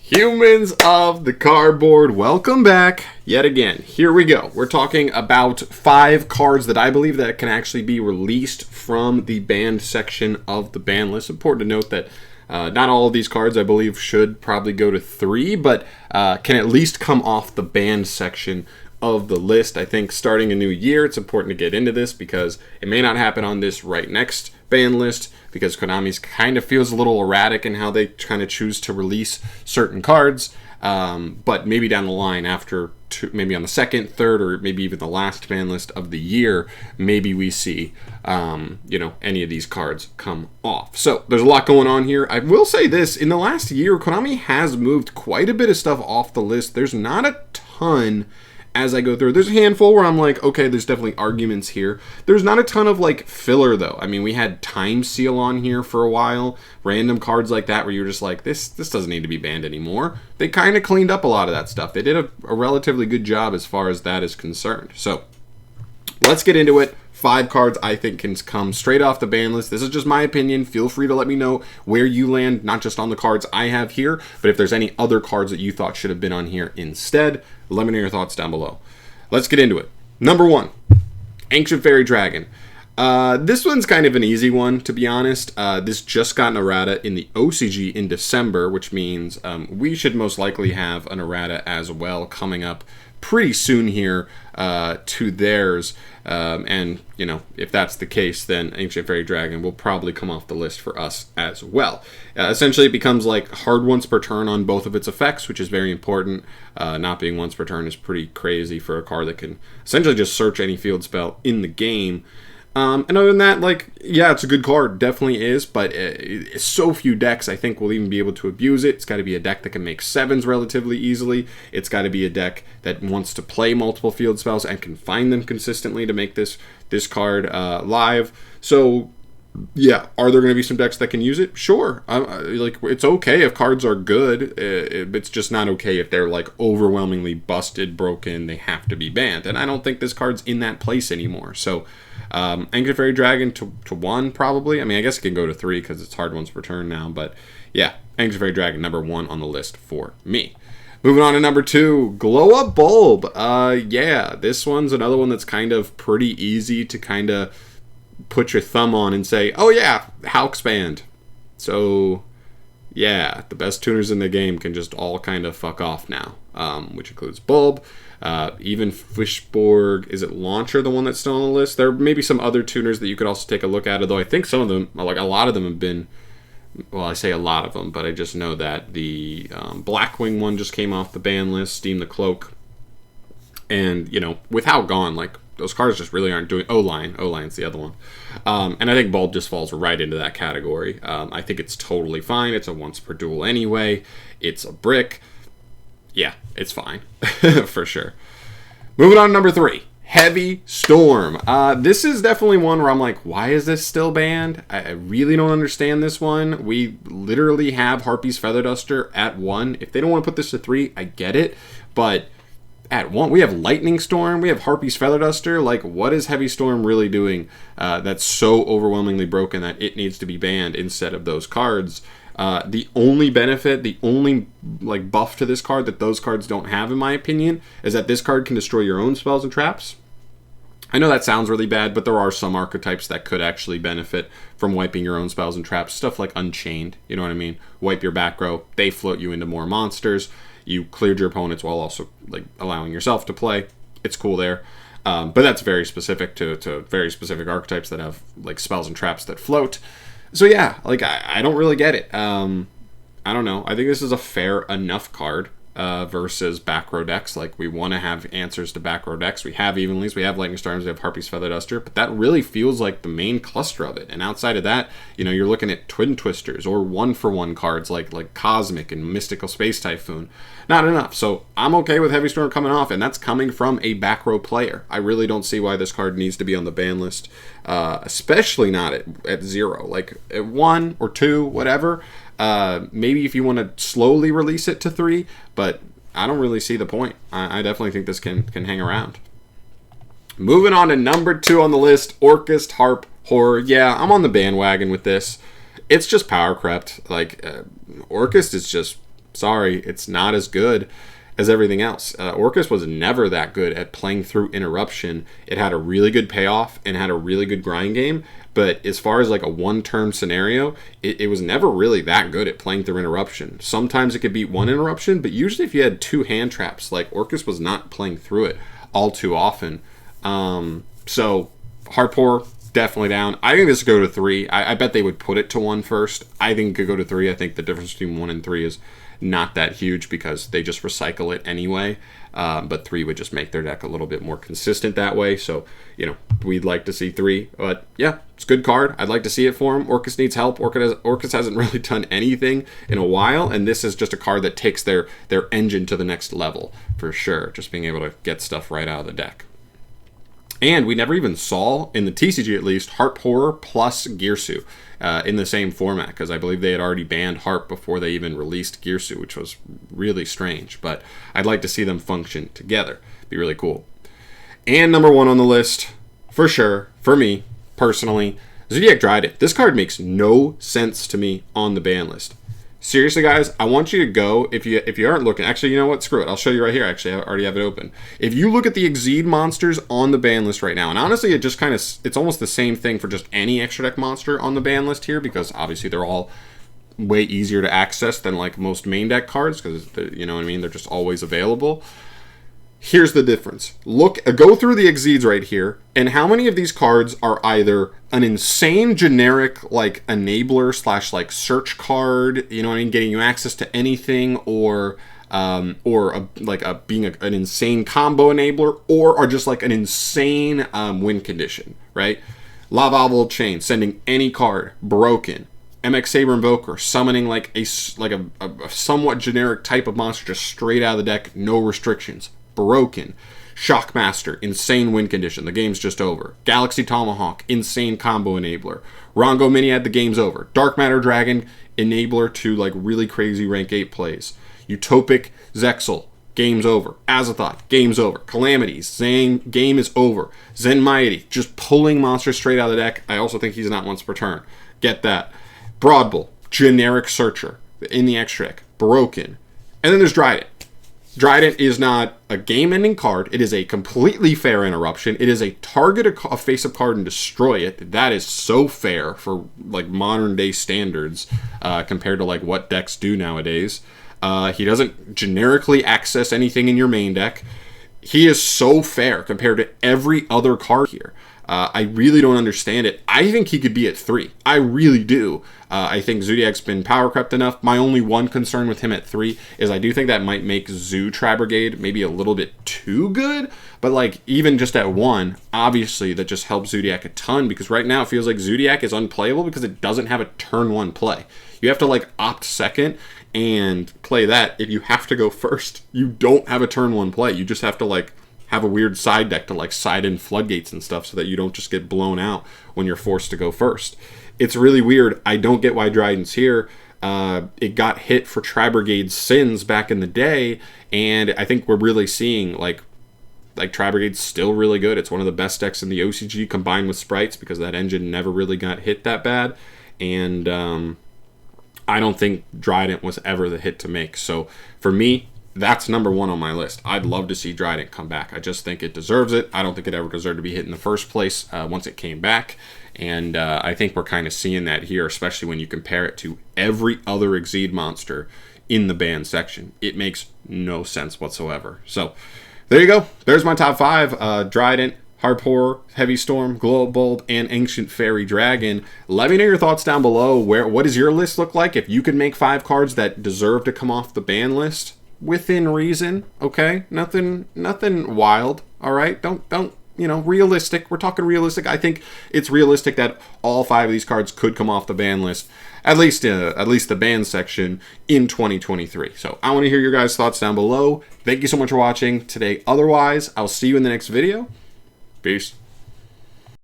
Humans of the cardboard, welcome back yet again. Here we go. We're talking about 5 cards that I believe that can actually be released from the banned section of the ban list. Important to note that not all of these cards, I believe, should probably go to 3, but can at least come off the banned section of the list. I think starting a new year, it's important to get into this because it may not happen on this right next ban list because Konami's kind of feels a little erratic in how they kind of choose to release certain cards. But maybe down the line after, maybe on the second, third, or maybe even the last ban list of the year, maybe we see, any of these cards come off. So there's a lot going on here. I will say this, in the last year, Konami has moved quite a bit of stuff off the list. There's not a ton as I go through. There's a handful where I'm like, okay, there's definitely arguments here. There's not a ton of like filler though. I mean, we had Time Seal on here for a while, random cards like that where you're just like, this doesn't need to be banned anymore. They kind of cleaned up a lot of that stuff. They did a relatively good job as far as that is concerned. So let's get into it. 5 cards I think can come straight off the ban list. This is just my opinion. Feel free to let me know where you land, not just on the cards I have here, but if there's any other cards that you thought should have been on here instead, let me know your thoughts down below. Let's get into it. Number 1, Ancient Fairy Dragon. This one's kind of an easy one, to be honest. This just got an errata in the OCG in December, which means we should most likely have an errata as well coming up pretty soon here to theirs. And, if that's the case, then Ancient Fairy Dragon will probably come off the list for us as well. Essentially, it becomes like hard once per turn on both of its effects, which is very important. Not being once per turn is pretty crazy for a card that can essentially just search any field spell in the game. And other than that, it's a good card, definitely is, but so few decks I think will even be able to abuse it. It's got to be a deck that can make 7s relatively easily. It's got to be a deck that wants to play multiple field spells and can find them consistently to make this card live. So yeah, are there going to be some decks that can use it? Sure. It's okay if cards are good. It's just not okay if they're overwhelmingly busted, broken. They have to be banned, and I don't think this card's in that place anymore. So Ancient Fairy Dragon to 1 probably. I mean, I guess it can go to 3 because it's hard once per turn now. But yeah, Ancient Fairy Dragon number 1 on the list for me. Moving on to number 2, Glowup Bulb. This one's another one that's kind of pretty easy to kind of put your thumb on and say, oh yeah, how expand. So yeah, the best tuners in the game can just all kind of fuck off now, which includes Bulb, even Fishborg. Is it Launcher, the one that's still on the list? There may be some other tuners that you could also take a look at, although I think some of them, a lot of them have been, well, I say a lot of them, but I just know that the Blackwing one just came off the ban list, Steam the Cloak, and, with how gone, those cards just really aren't doing... O-Line's the other one. And I think Bulb just falls right into that category. I think it's totally fine. It's a once per duel anyway. It's a brick. Yeah, it's fine. For sure. Moving on to number 3. Heavy Storm. This is definitely one where I'm like, why is this still banned? I really don't understand this one. We literally have Harpy's Feather Duster at 1. If they don't want to put this to 3, I get it. But at 1, we have Lightning Storm, we have Harpy's Feather Duster. What is Heavy Storm really doing that's so overwhelmingly broken that it needs to be banned instead of those cards? The only benefit, the only buff to this card that those cards don't have, in my opinion, is that this card can destroy your own spells and traps. I know that sounds really bad, but there are some archetypes that could actually benefit from wiping your own spells and traps. Stuff like Unchained, you know what I mean? Wipe your back row, they float you into more monsters. You cleared your opponents while also allowing yourself to play. It's cool there. But that's very specific to very specific archetypes that have spells and traps that float. So yeah, I don't really get it. I don't know. I think this is a fair enough card versus back row decks. We want to have answers to back row decks. We have Evenleys, we have Lightning Storms, we have Harpy's Feather Duster, but that really feels like the main cluster of it. And outside of that, you're looking at Twin Twisters or 1-for-1 cards like Cosmic and Mystical Space Typhoon. Not enough. So I'm okay with Heavy Storm coming off, and that's coming from a back row player. I really don't see why this card needs to be on the ban list, especially not at 0. At 1 or 2, whatever. Maybe if you want to slowly release it to 3, but I don't really see the point. I definitely think this can hang around. Moving on to number 2 on the list, Orcust Harp Horror. Yeah, I'm on the bandwagon with this. It's just power crept. Orcust is just Sorry, it's not as good as everything else. Orcus was never that good at playing through Interruption. It had a really good payoff and had a really good grind game, but as far as like a one-turn scenario, it was never really that good at playing through Interruption. Sometimes it could beat one Interruption, but usually if you had 2 hand traps, like Orcus was not playing through it all too often. So Harp Horror, definitely down. I think this could go to 3. I bet they would put it to 1 first. I think it could go to 3. I think the difference between 1 and 3 is not that huge because they just recycle it anyway. But 3 would just make their deck a little bit more consistent that way. So, you know, we'd like to see 3. But yeah, it's a good card. I'd like to see it for him. Orcus needs help. Orcus hasn't really done anything in a while. And this is just a card that takes their engine to the next level for sure. Just being able to get stuff right out of the deck. And we never even saw, in the TCG at least, Harp Horror plus Girsu in the same format, because I believe they had already banned Harp before they even released Girsu, which was really strange. But I'd like to see them function together. Be really cool. And number 1 on the list, for sure, for me, personally, Zoodiac Dryden. This card makes no sense to me on the ban list. Seriously, guys, I want you to go, if you aren't looking, actually, you know what, screw it, I'll show you right here, actually, I already have it open. If you look at the Exceed monsters on the ban list right now, and honestly, it just kind of, it's almost the same thing for just any extra deck monster on the ban list here, because obviously they're all way easier to access than like most main deck cards, because, you know what I mean, they're just always available. Here's the difference. Go through the Exceeds right here, and how many of these cards are either an insane generic like enabler / like search card, you know what I mean, getting you access to anything, or being an insane combo enabler, or are just like an insane win condition, right? Lavalval Chain, sending any card, broken. MX Saber Invoker, summoning like a somewhat generic type of monster just straight out of the deck, no restrictions. Broken. Shockmaster, insane win condition, the game's just over. Galaxy Tomahawk, insane combo enabler. Rongo Miniad, the game's over. Dark Matter Dragon, enabler to like really crazy rank 8 plays. Utopic Zexal, game's over. Azathoth, game's over. Calamities, Zang, game is over. Zen Mighty, just pulling monsters straight out of the deck. I also think he's not once per turn. Get that. Broadbull, generic searcher in the extra deck, broken. And then there's Dryden. Dryden is not a game-ending card. It is a completely fair interruption. It is a target a face-up card and destroy it. That is so fair for like modern-day standards compared to like what decks do nowadays. He doesn't generically access anything in your main deck. He is so fair compared to every other card here. I really don't understand it. I think he could be at 3. I really do. I think Zoodiac's been power crept enough. My only one concern with him at 3 is I do think that might make Zoo Tri-Brigade maybe a little bit too good. But like even just at 1, obviously that just helps Zoodiac a ton, because right now it feels like Zoodiac is unplayable because it doesn't have a turn 1 play. You have to like opt second and play that. If you have to go first, you don't have a turn 1 play. You just have to like have a weird side deck to like side in floodgates and stuff so that you don't just get blown out when you're forced to go first. It's really weird. I don't get why Dryden's here. It got hit for Tri-Brigade's sins back in the day, and I think we're really seeing like Tri-Brigade's still really good. It's one of the best decks in the OCG combined with sprites, because that engine never really got hit that bad, and I don't think Dryden was ever the hit to make. So for me, that's number 1 on my list. I'd love to see Dryden come back. I just think it deserves it. I don't think it ever deserved to be hit in the first place once it came back. And I think we're kind of seeing that here, especially when you compare it to every other Exceed monster in the banned section. It makes no sense whatsoever. So there you go. There's my top 5. Dryden, Harp Horror, Heavy Storm, Glowup Bulb, and Ancient Fairy Dragon. Let me know your thoughts down below. What does your list look like? If you could make 5 cards that deserve to come off the ban list, within reason, okay? Nothing wild, all right? Don't you know, realistic. We're talking realistic. I think it's realistic that all 5 of these cards could come off the ban list, at least the ban section in 2023. So I want to hear your guys' thoughts down below. Thank you so much for watching today. Otherwise, I'll see you in the next video. Peace.